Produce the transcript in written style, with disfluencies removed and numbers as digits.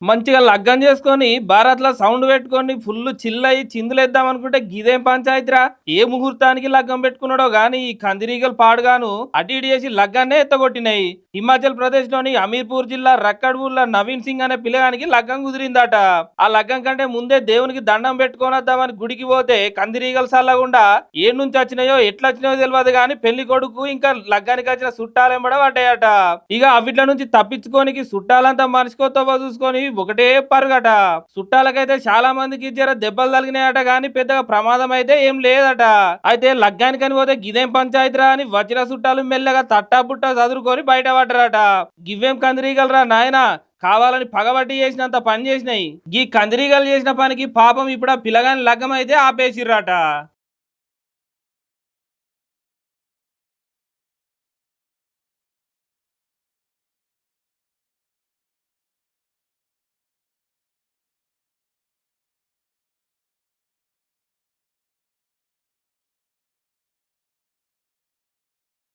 మంచిగా లగ్గం చేసుకొని భారత్లో సౌండ్ పెట్టుకొని ఫుల్ చిల్లయి చిందులేద్దాం అనుకుంటే గిదేం పంచాయతీరా. ఏ ముహూర్తానికి లగ్గం పెట్టుకున్నాడో గాని ఈ కందిరీగలు పాడుగాను అటు ఇటు చేసి లగ్గాన్నే ఎత్తగొట్టినాయి. హిమాచల్ ప్రదేశ్ లోని అమీర్పూర్ జిల్లా రక్కడ్పూర్లో నవీన్ సింగ్ అనే పిల్లగానికి లగ్గం కుదిరిందట. ఆ లగ్గం కంటే ముందే దేవునికి దండం పెట్టుకోనొద్దామని గుడికి పోతే కందిరీగలు సల్లగుండా ఏ నుంచి వచ్చినాయో ఎట్లా వచ్చినాయో తెలియదు గాని పెళ్లి కొడుకు ఇంకా లగ్గానికి వచ్చిన చుట్టాలెంబడ పడ్డాయట. ఇక అవిట్ల నుంచి తప్పించుకోనికి చుట్టాలంతా మనిషికోతో చూసుకొని ఒకటే పరుగట. చుట్టాలకైతే చాలా మందికి జర దెబ్బలు తగినాయట గాని పెద్దగా ప్రమాదం అయితే ఏం లేదట. అయితే లగ్గానికని పోతే గిదేం పంచాయతీరా అని వచ్చిన చుట్టాలు మెల్లగా తట్టా బుట్టా చదురుకొని బయట పడ్డరట. గివ్వేం కందిరీగలరా నాయనా, కావాలని పగబట్టి చేసినంత పని చేసినాయి. ఈ కందిరీగలు చేసిన పనికి పాపం ఇప్పుడు ఆ పిల్లగాని లగ్గం అయితే ఆపేసిర్రట.